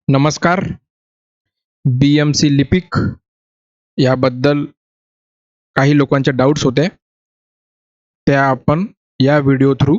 नमस्कार. BMC लिपिक याबद्दल काही लोकांचे डाउट्स होते. त्या आपण या व्हिडिओ थ्रू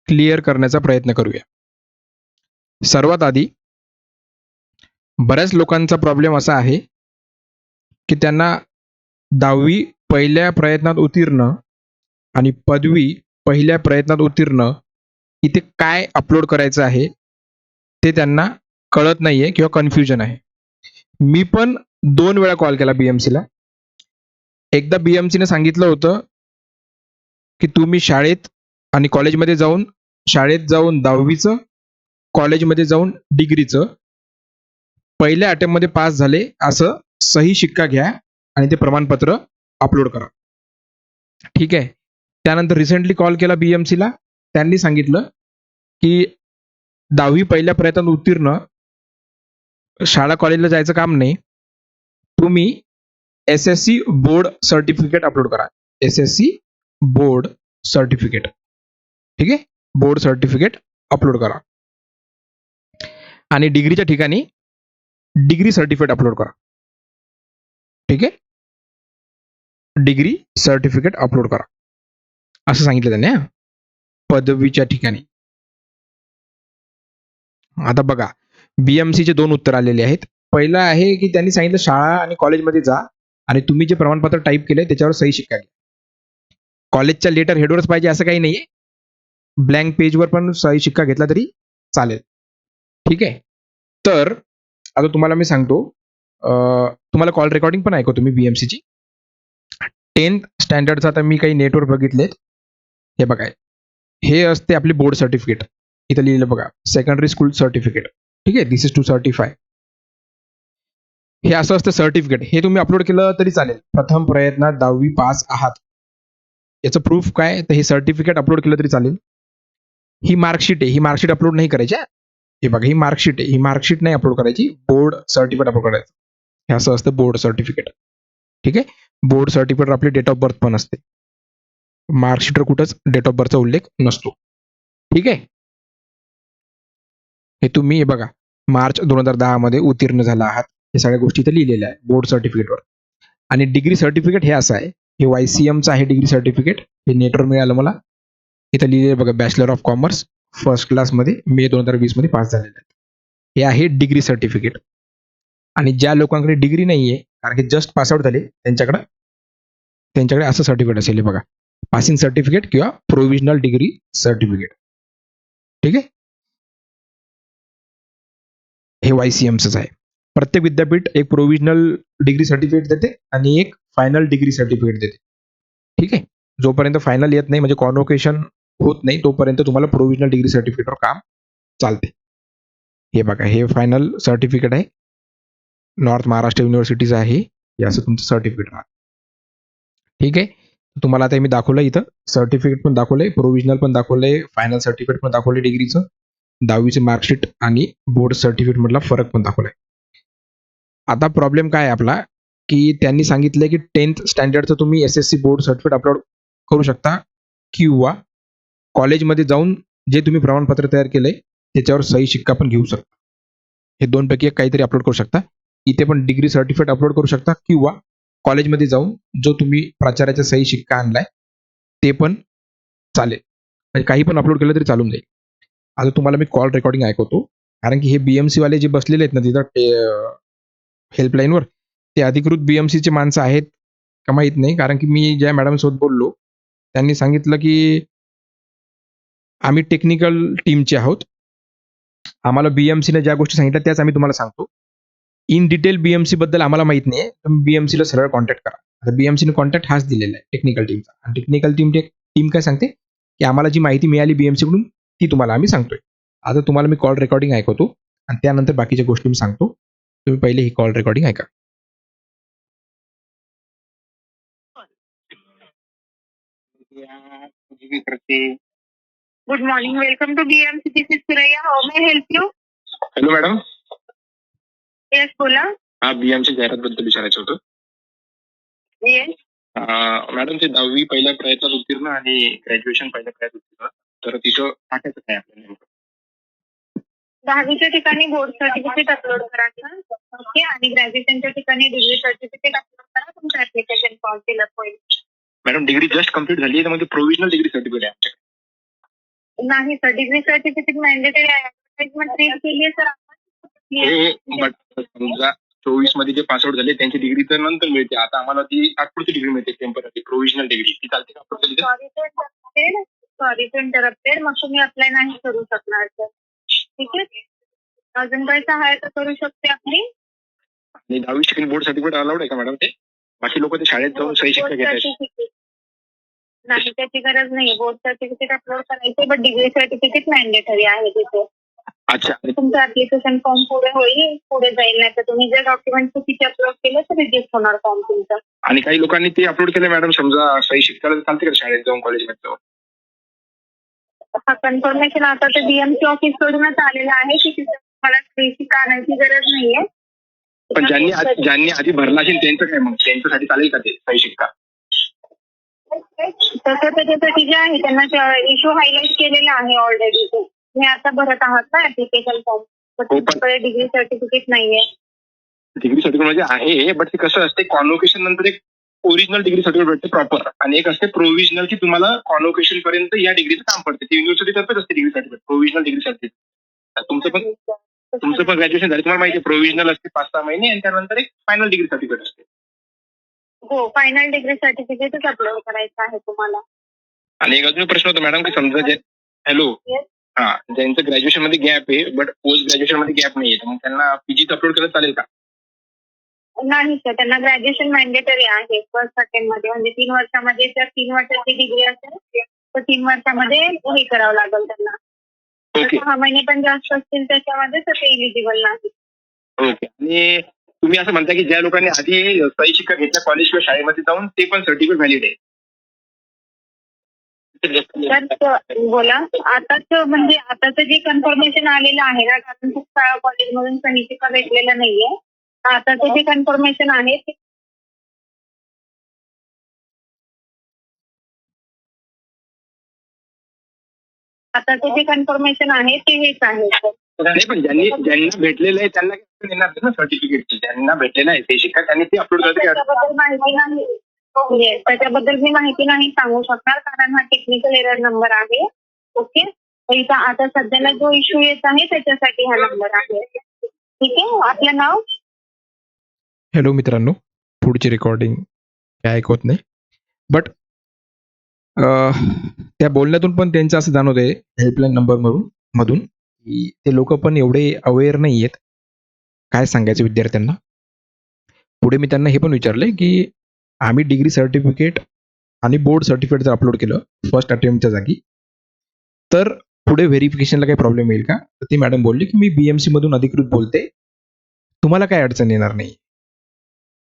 क्लिअर करण्याचा प्रयत्न करूया. सर्वात आधी बऱ्याच लोकांचा प्रॉब्लेम असा आहे की त्यांना 10वी पहिल्या प्रयत्नात उत्तीर्ण आणि पदवी पहिल्या प्रयत्नात उत्तीर्ण इथे काय अपलोड करायचं आहे ते त्यांना कळत नाहीये किंवा कन्फ्युजन आहे. मी पण 2 वेळा कॉल केला BMCला. एकदा BMCने सांगितलं होतं की तुम्ही शाळेत आणि कॉलेजमध्ये जाऊन शाळेत जाऊन 10वीचं, कॉलेजमध्ये जाऊन डिग्रीचं पहिल्या अटेम्प्टमध्ये पास झाले असं सही शिक्का घ्या आणि ते प्रमाणपत्र अपलोड करा. ठीक आहे. त्यानंतर रिसेंटली कॉल केला BMCला. त्यांनी सांगितलं की 10वी पहिल्या प्रयत्नात उत्तीर्ण, शाळा कॉलेजला जायचं काम नाही. तुम्ही SSC बोर्ड सर्टिफिकेट अपलोड करा. SSC board certificate. ठीक आहे. बोर्ड सर्टिफिकेट अपलोड करा. आणि डिग्रीच्या ठिकाणी डिग्री सर्टिफिकेट अपलोड करा. ठीक आहे. डिग्री सर्टिफिकेट अपलोड करा असं सांगितलं त्यांनी. पदवीच्या ठिकाणी. आता बघा, BMCचे 2 उत्तर आलेले आहेत. पहिलं आहे की त्यांनी सांगितलं शाळा आणि कॉलेजमध्ये जा आणि तुम्ही जे प्रमाणपत्र टाईप केलंय त्याच्यावर सही शिक्का घ्या. कॉलेजच्या लेटर हेडवरच पाहिजे असं काही नाहीये. ब्लँक पेजवर पण सही शिक्का घेतला तरी चालेल. ठीक आहे. तर आता तुम्हाला मी सांगतो, तुम्हाला कॉल रेकॉर्डिंग पण ऐकवतो मी BMCची. 10th स्टँडर्डचं आता मी काही नेटवर बघितलेत. हे बघा, हे असते आपली बोर्ड सर्टिफिकेट. इथं लिहिलं बघा, सेकंडरी स्कूल सर्टिफिकेट. ठीक आहे. दिस इज टू सर्टिफाय. हे असं असतं सर्टिफिकेट. हे तुम्ही अपलोड केलं तरी चालेल. प्रथम प्रयत्नात 10वी पास आहात. याचं प्रूफ काय? तर हे सर्टिफिकेट अपलोड केलं तरी चालेल. ही मार्कशीट आहे. ही मार्कशीट अपलोड नाही करायची. हे बघा, ही मार्कशीट आहे. ही मार्कशीट नाही अपलोड करायची. बोर्ड सर्टिफिकेट अपलोड करायचं. हे असं असतं बोर्ड सर्टिफिकेट. ठीक आहे. बोर्ड सर्टिफिकेट आपली डेट ऑफ बर्थ पण असते. मार्कशीटवर कुठंच डेट ऑफ बर्थचा उल्लेख नसतो. ठीक आहे. हे तुम्ही हे बघा, मार्च 2010 मध्ये उत्तीर्ण झाला आहात. हे सगळ्या गोष्टी इथे लिहिलेल्या आहे बोर्ड सर्टिफिकेटवर. आणि डिग्री सर्टिफिकेट हे असं आहे, हे YCMचं आहे डिग्री सर्टिफिकेट. हे नेटवर मिळालं मला. इथं लिहिलेलं बघा, बॅचलर ऑफ कॉमर्स फर्स्ट क्लासमध्ये मे 2020 मध्ये पास झालेलं आहे. हे आहे डिग्री सर्टिफिकेट. आणि ज्या लोकांकडे डिग्री नाहीये, कारण की जस्ट पास आउट झाले, त्यांच्याकडे असं सर्टिफिकेट असेल. हे बघा, पासिंग सर्टिफिकेट किंवा प्रोव्हिजनल डिग्री सर्टिफिकेट. ठीक आहे. हे YCMचंच आहे. प्रत्येक विद्यापीठ एक प्रोव्हिजनल डिग्री सर्टिफिकेट देते आणि एक फायनल डिग्री सर्टिफिकेट देते. ठीक आहे. जोपर्यंत फायनल येत नाही, म्हणजे कॉन्व्होकेशन होत नाही, तोपर्यंत तुम्हाला प्रोव्हिजनल डिग्री सर्टिफिकेटवर काम चालते. हे बघा, हे फायनल सर्टिफिकेट आहे. नॉर्थ महाराष्ट्र युनिव्हर्सिटीचं आहे. हे असं तुमचं सर्टिफिकेट राहतं. ठीक आहे. तुम्हाला आता मी दाखवलं, इथं सर्टिफिकेट पण दाखवलंय, प्रोव्हिजनल पण दाखवलंय, फायनल सर्टिफिकेट पण दाखवलंय डिग्रीचं, 10वीचे मार्कशीट आणि बोर्ड सर्टिफिकेट मधला फरक पण दाखवलाय. आता प्रॉब्लेम काय आहे आपला, की त्यांनी सांगितलंय की 10th स्टँडर्डचं तुम्ही SSC बोर्ड सर्टिफिकेट अपलोड करू शकता किंवा कॉलेजमध्ये जाऊन जे तुम्ही प्रमाणपत्र तयार केलंय त्याच्यावर सही शिक्का पण घेऊ शकता. हे 2 पैकी एक काहीतरी अपलोड करू शकता. इथे पण डिग्री सर्टिफिकेट अपलोड करू शकता किंवा कॉलेजमध्ये जाऊन जो तुम्ही प्राचार्याचा सही शिक्का आणलाय ते पण चालेल. म्हणजे काही पण अपलोड केलं तरी चालून जाईल. आता तुम्हाला मी कॉल रेकॉर्डिंग ऐकवतो, कारण की हे BMC वाले जे बसलेले आहेत ना तिथं हेल्पलाईनवर, ते अधिकृत BMCचे माणसं आहेत का माहीत नाही. कारण की मी ज्या मॅडमसोबत बोललो त्यांनी सांगितलं की आम्ही टेक्निकल टीमचे आहोत. आम्हाला BMCने ज्या गोष्टी सांगितल्या त्याच आम्ही तुम्हाला सांगतो. इन डिटेल BMC बद्दल आम्हाला माहित नाहीये. तुम्ही BMCला सरळ कॉन्टॅक्ट करा. आता BMCने कॉन्टॅक्ट हाच दिलेला आहे टेक्निकल टीमचा. आणि टेक्निकल टीम काय सांगते, की आम्हाला जी माहिती मिळाली BMC कडून ती तुम्हाला आम्ही सांगतोय. आता तुम्हाला मी कॉल रेकॉर्डिंग ऐकवतो आणि त्यानंतर बाकीच्या गोष्टी मी सांगतो. तुम्ही पहिले ही कॉल रेकॉर्डिंग ऐका. Good morning. Welcome to BMC. This is Suraya. How may I help you? Hello madam. Yes, बोला. हा BMC जाहिरात बद्दल विचारायचं होतं. Yes. मॅडम, ते 10वी पहिल्या प्रयत्नात उत्तीर्ण आणि ग्रॅज्युएशन पहिल्या प्रयत्नात उत्तीर्ण, तर तिथं टाकायचं काय आपल्याला? 10वीच्या ठिकाणी बोर्ड सर्टिफिकेट अपलोड करायचं. ओके. आणि ग्रॅज्युएशनच्या ठिकाणी डिग्री सर्टिफिकेट अपलोड करा. तुमचं ऍप्लिकेशन फॉर्म फिलअप होईल. मॅडम डिग्री जस्ट कम्प्लीट झाली आहे, म्हणजे प्रोव्हिजनल डिग्री सर्टिफिकेट आहे आमच्याकडे. नाही सर, डिग्री सर्टिफिकेट मॅन्डेटरी आहे. ऍडव्हर्टाइजमेंट रीड केली आहे सर आपण. बट समजा 24 मध्ये जे पासआउट झाले त्यांची डिग्री तर नंतर मिळते. आता आम्हाला ती तात्पुरती डिग्री मिळते, टेम्पररी प्रोव्हिजनल डिग्री. ती चालते का अपलोड केली तर? Sorry to interrupted. मग तुम्ही अप्लाय नाही करू शकणार सर. ठीक आहे. अजून काही सहायता करू शकते आपली? आणि 10वी सेकंड बोर्ड सर्टिफिकेट अलाउड आहे का मॅडम ते? बाकी लोक ते शाळेत जाऊन सही शिक्का घेतात. सर्टिफिकेट नाही, त्याची गरज नाही. बोर्ड सर्टिफिकेट अपलोड करायचे, बट डिग्री सर्टिफिकेट मॅन्डेटरी आहे तिथे. अच्छा. तुमचं ऍप्लिकेशन फॉर्म पुढे होईल, पुढे जाईल. नाही तर तुम्ही जर डॉक्युमेंट चुकीचे अपलोड केले तर रिजेक्ट होणार फॉर्म तुमचा. आणि काही लोकांनी ते अपलोड केलं मॅडम, समजा सही शिक्का चालते का शाळेत जाऊन कॉलेजमध्ये जाऊन? हा कन्फर्मेशन आता ते बीएमसी ऑफिस कडूनच आलेला आहे की तिथे मला सही आणायची गरज नाहीये. पण ज्यांनी आधी भरला असेल त्यांचं काय, मग त्यांच्यासाठी चालेल का ते सही शिक्का? तसं त्याच्यासाठी जे आहे त्यांना इश्यू हायलाइट केलेला आहे ऑलरेडी. तुम्ही आता भरत आहात ना ऍप्लिकेशन फॉर्म, पण तुमच्याकडे डिग्री सर्टिफिकेट नाहीये. डिग्री सर्टिफिकेट म्हणजे आहे, बट ते कसं असते, कॉन्व्होकेशन नंतर एक ओरिजिनल डिग्री सर्टिफिकेट भेटते प्रॉपर, आणि एक असते प्रोव्हिजनल की तुम्हाला कॉन्व्होकेशन पर्यंत या डिग्रीचं काम पडते. ती युनिव्हर्सिटी तर्फेच असते degree certificate, provisional degree certificate. तुमचं पण ग्रॅज्युएशन झालं, तुम्हाला माहिती आहे प्रोव्हिजनल असते 5-6 महिने, आणि त्यानंतर एक फायनल डिग्री सर्टिफिकेट असते. हो, फायनल डिग्री सर्टिफिकेटच अपलोड करायचं आहे तुम्हाला. आणि एक अजून प्रश्न होता मॅडम की समजा जे हॅलो ज्यांचं ग्रॅज्युएशन मध्ये गॅप आहे बट पोस्ट ग्रॅज्युएशन मध्ये गॅप नाहीये, तर मग त्यांना पीजी अपलोड केलं चालेल का? नाही सर, त्यांना ग्रॅज्युएशन मॅन्डेटरी आहे फर्स्ट सेकंड मध्ये. म्हणजे 3 वर्षामध्ये जर 3 वर्षाची डिग्री असेल तर 3 वर्षामध्ये हे करावं लागेल त्यांना. ओके 6 महिने पण जास्त असतील त्याच्यामध्ये तर ते इलिजिबल नाही. ओके. आणि तुम्ही असं म्हणता की ज्या लोकांनी आधी सही शिक्का घेतला कॉलेज किंवा शाळेमध्ये जाऊन, ते पण सर्टिफिकेट व्हॅलिड आहे? तर बोला. आताच म्हणजे आताच जे कन्फर्मेशन आलेलं आहे ना, कारण खूप कॉलेजमधून सही शिक्का भेटलेला नाहीये. आताचं जे कन्फर्मेशन आहे ते आताचं जे कन्फर्मेशन आहे ते हेच आहे सर. नाही, पण ज्यांना भेटलेलं आहे त्यांना येणार ना सर्टिफिकेट. ज्यांना भेटलेलं आहे ते शिक्का त्यांनी ते अपलोड करते. त्याच्याबद्दल माहिती नाही. Yes, त्याच्याबद्दल मी माहिती नाही सांगू शकणार, कारण हा टेक्निकल एरर नंबर आहे. ओके. तर इथं आता सध्याला जो इश्यू येत आहे त्याच्यासाठी हा नंबर आहे. ठीक आहे. आपलं नाव? हॅलो मित्रांनो, पुढची रेकॉर्डिंग काय ऐकवत नाही, बट त्या बोलण्यातून पण त्यांचं असं जाणवत आहे हेल्पलाईन मधून की ते लोक पण एवढे अवेअर नाही आहेत काय सांगायचं विद्यार्थ्यांना. पुढे मी त्यांना हे पण विचारले की आम्ही डिग्री सर्टिफिकेट आणि बोर्ड सर्टिफिकेट जर अपलोड केलं फर्स्ट अटेम्प्टच्या जागी, तर पुढे व्हेरिफिकेशनला काही प्रॉब्लेम येईल का? तर ती मॅडम बोलली की मी बीएमसी मधून अधिकृत बोलते, तुम्हाला काय अडचण येणार नाही.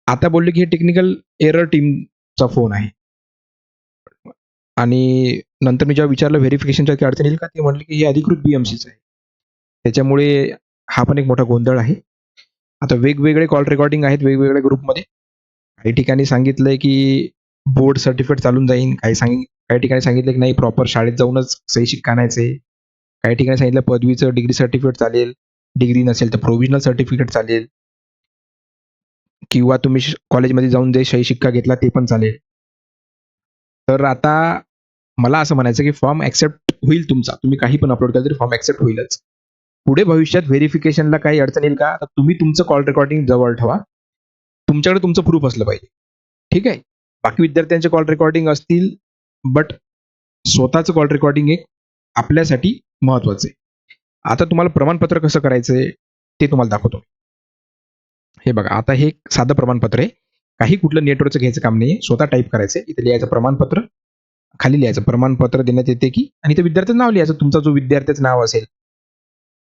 आता बोलले की हे टेक्निकल एरर टीमचा फोन आहे. आणि नंतर मी जेव्हा विचारलं व्हेरिफिकेशनच्या काही अडचण येईल का, ते म्हटले की हे अधिकृत बीएमसीचं आहे. त्याच्यामुळे हा पण एक मोठा गोंधळ आहे. आता वेगवेगळे कॉल रेकॉर्डिंग आहेत वेगवेगळ्या ग्रुपमध्ये. काही ठिकाणी सांगितलंय की बोर्ड सर्टिफिकेट चालून जाईल, काही ठिकाणी सांगितलं की नाही प्रॉपर शाळेत जाऊनच सही शिक्का आणायचे. काही ठिकाणी सांगितलं पदवीचं डिग्री सर्टिफिकेट चालेल, डिग्री नसेल तर प्रोव्हिजनल सर्टिफिकेट चालेल, किंवा तुम्ही कॉलेजमध्ये जाऊन जे सही शिक्का घेतला ते पण चालेल. तर आता मला असं म्हणायचं की फॉर्म ॲक्सेप्ट होईल तुमचा, तुम्ही काही पण अपलोड केलं तरी फॉर्म ॲक्सेप्ट होईलच. पुढे भविष्यात व्हेरिफिकेशनला काही अडचण येईल का, तर तुम्ही तुमचं कॉल रेकॉर्डिंग जवळ ठेवा, तुमच्याकडे तुमचं प्रूफ असलं पाहिजे. ठीक आहे. बाकी विद्यार्थ्यांचे कॉल रेकॉर्डिंग असतील, बट स्वतःचं कॉल रेकॉर्डिंग एक आपल्यासाठी महत्वाचं आहे. आता तुम्हाला प्रमाणपत्र कसं करायचंय ते तुम्हाला दाखवतो. हे बघा, आता हे एक साधं प्रमाणपत्र आहे. काही कुठलं नेटवर्कचं घ्यायचं काम नाही, स्वतः टाईप करायचंय. इथे लिहायचं प्रमाणपत्र, खाली लिहायचं प्रमाणपत्र देण्यात येते की, आणि ते विद्यार्थ्याचं नाव लिहायचं, तुमचा जो विद्यार्थ्याचं नाव असेल.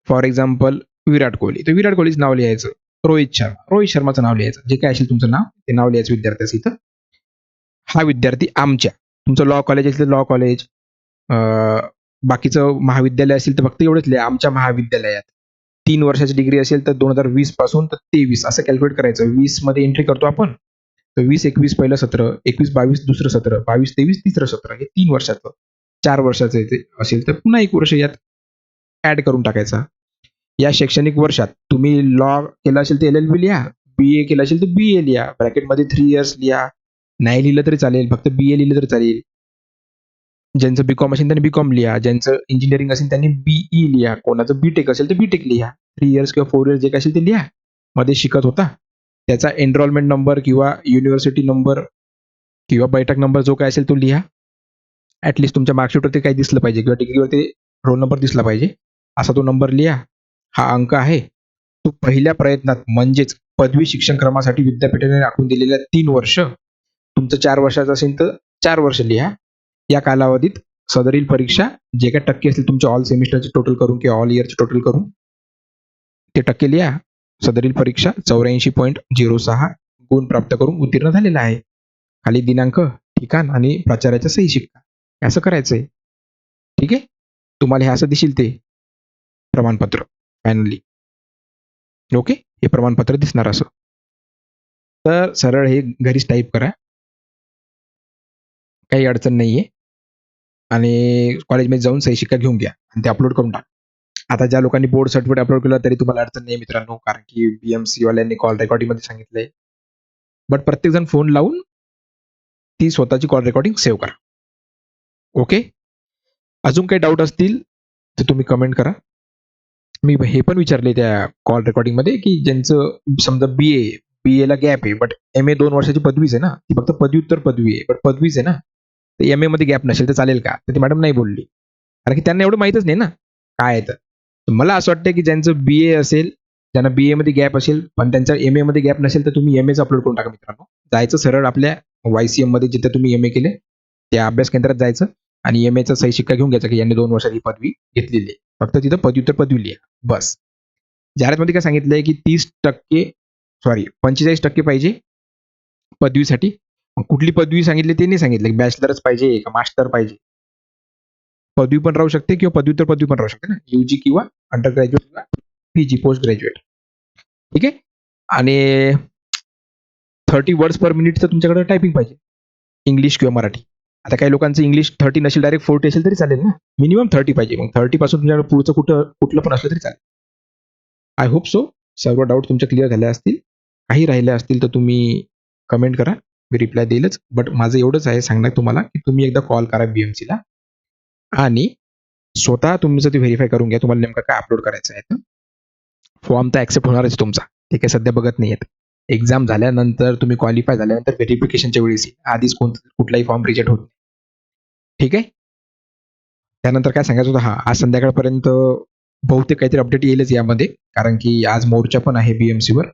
फॉर एक्झाम्पल विराट कोहली, तर विराट कोहलीचं नाव लिहायचं. रोहित शर्माचं नाव लिहायचं. जे काय असेल तुमचं नाव ते नाव लिहायचं विद्यार्थ्याचं इथं. हा विद्यार्थी आमच्या, तुमचं लॉ कॉलेज असेल तर लॉ कॉलेज, बाकीचं महाविद्यालय असेल तर फक्त एवढंच लिहा आमच्या महाविद्यालयात. 3 वर्षाची डिग्री असेल तर 2020 पासून तर 23 असं कॅल्क्युलेट करायचं. 20 मध्ये एंट्री करतो आपण, तर 20-21 पहिलं सत्र, 21-22 दुसरं सत्र, 22-23 तिसरं सत्र, हे 3 वर्षाचं. 4 वर्षाचं असेल तर पुन्हा 1 वर्ष यात ऍड करून टाकायचा. या शैक्षणिक वर्षात तुम्ही लॉ केला असेल तर LLB लिहा, BA केला असेल तर BA लिहा, ब्रॅकेटमध्ये 3 इयर्स लिहा, नाही लिहिलं तरी चालेल, फक्त BA लिहिलं तरी चालेल. ज्यांचं BCom असेल त्यांनी BCom लिहा, ज्यांचं इंजिनिअरिंग असेल त्यांनी BE लिहा, कोणाचं BTech असेल तर BTech लिहा. 3 इयर्स किंवा 4 इयर्स जे काही असेल ते लिहा. मध्ये शिकत होता त्याचा एनरोलमेंट नंबर किंवा युनिव्हर्सिटी नंबर किंवा बैठक नंबर जो काय असेल तो लिहा. ॲटलिस्ट तुमच्या मार्कशीटवरती काही दिसलं पाहिजे किंवा डिग्रीवरती रोल नंबर दिसला पाहिजे. असा तो नंबर लिहा. हा अंक आहे तो पहिल्या प्रयत्नात म्हणजेच पदवी शिक्षण क्रमासाठी विद्यापीठाने राखून दिलेल्या 3 वर्ष, तुमचं 4 वर्षाचं असेल तर 4 वर्ष लिहा. या कालावधीत सदरील परीक्षा जे काही टक्के असतील तुमच्या ऑल सेमिस्टरचे टोटल करून किंवा ऑल इयरचे टोटल करून ते टक्के लिहा. सदरील परीक्षा 84.06 गुण प्राप्त करून उत्तीर्ण झालेला आहे. खाली दिनांक, ठिकाण आणि प्राचार्याच्या सही शिक्का असं करायचंय. ठीक आहे. तुम्हाला हे असं दिसेल ते प्रमाणपत्र फायनली. ओके. हे प्रमाणपत्र दिसणार असं. तर सरळ हे घरीच टाईप करा. काही अडचण नाहीये. आणि कॉलेजमध्ये जाऊन सही शिक्का घेऊन घ्या आणि ते अपलोड करून टाका. आता ज्या लोकांनी बोर्ड सर्टिफिकेट अपलोड केलं तरी तुम्हाला अडचण नाही मित्रांनो, कारण की BMC वाल्यांनी कॉल रेकॉर्डिंगमध्ये सांगितलंय. बट प्रत्येकजण फोन लावून ती स्वतःची कॉल रेकॉर्डिंग सेव्ह करा. ओके. अजून काही डाऊट असतील तर तुम्ही कमेंट करा. मी हे पण विचारले त्या कॉल रेकॉर्डिंगमध्ये की ज्यांचं समजा BA ला गॅप आहे, बट MA 2 वर्षाची पदवीच आहे ना, ती फक्त पदव्युत्तर पदवी आहे, बट पदवीच आहे ना, तर MA मध्ये गॅप नसेल तर चालेल का? तर ती मॅडम नाही बोलली, कारण की त्यांना एवढं माहीतच नाही ना काय आहे. तर मला असं वाटतं की ज्यांचं BA असेल, ज्यांना BA मध्ये गॅप असेल पण त्यांच्या MA मध्ये गॅप नसेल तर तुम्ही MAचं अपलोड करून टाका मित्रांनो. जायचं सरळ आपल्या YCM मध्ये जिथे तुम्ही MA केले त्या अभ्यास केंद्रात जायचं आणि MAचा सही शिक्का घेऊन घ्यायचा की यांनी 2 वर्षाची पदवी घेतलेली आहे. फक्त तिथं पदव्युत्तर पदवी लिहा बस. जाहिरातमध्ये काय सांगितलंय की 45% पाहिजे पदवीसाठी. मग कुठली पदवी सांगितली ते नाही सांगितलं, बॅचलरच पाहिजे का मास्टर पाहिजे. पदवी पण राहू शकते किंवा पदव्युत्तर पदवी पण राहू शकते ना, UG किंवा अंडर ग्रॅज्युएट किंवा PG पोस्ट ग्रॅज्युएट. ठीक आहे. आणि 30 वर्ड्स पर मिनिट तर तुमच्याकडे टायपिंग पाहिजे, इंग्लिश किंवा मराठी. आता काही लोकांचं इंग्लिश 30 नसेल, डायरेक्ट 40 असेल तरी चालेल ना. मिनिमम 30 पाहिजे. मग 30 पासून तुमच्याकडे पुढचं कुठलं पण असलं तरी चालेल. आय होप सो सर्व डाऊट तुमचे क्लिअर झाले असतील. काही राहिले असतील तर तुम्ही कमेंट करा, मी रिप्लाय देईलच. बट माझं एवढंच आहे सांगणं तुम्हाला की तुम्ही एकदा कॉल करा BMCला आणि स्वतः तुमचं ते व्हेरीफाय करून घ्या तुम्हाला नेमकं काय अपलोड करायचं आहे. फॉर्म तर ॲक्सेप्ट होणारच तुमचा, ते काही सध्या बघत नाही आहेत. एक्झाम झाल्यानंतर तुम्ही क्वालिफाय झाल्यानंतर व्हेरिफिकेशनच्या वेळेस आधीच कुठलाही फॉर्म रिजेक्ट होत नाही. ठीक आहे. त्यानंतर काय सांगायचं होतं, आज संध्याकाळपर्यंत बहुतेक काहीतरी अपडेट येईलच यामध्ये, कारण की आज मोर्चा पण आहे BMCवर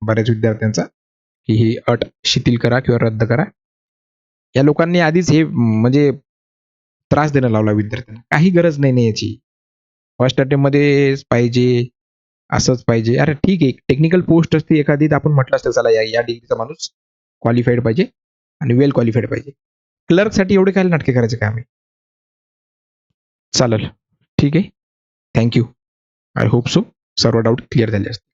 बऱ्याच विद्यार्थ्यांचा की ही अट शिथिल करा किंवा रद्द करा. या लोकांनी आधीच हे म्हणजे त्रास देणं लावला विद्यार्थ्यांना. काही गरज नाही याची. फर्स्ट अटेम्प्टमध्येच पाहिजे, असंच पाहिजे. अरे ठीक आहे, टेक्निकल पोस्ट असते एखादी तर आपण म्हटलं असतं चला या डिग्रीचा माणूस क्वालिफाईड पाहिजे आणि वेल क्वालिफाईड पाहिजे. क्लर्कसाठी एवढे काय नाटके करायचे काम आहे. चालेल. ठीक आहे. थँक्यू. आय होप सो सर्व डाऊट क्लिअर झाले असतील.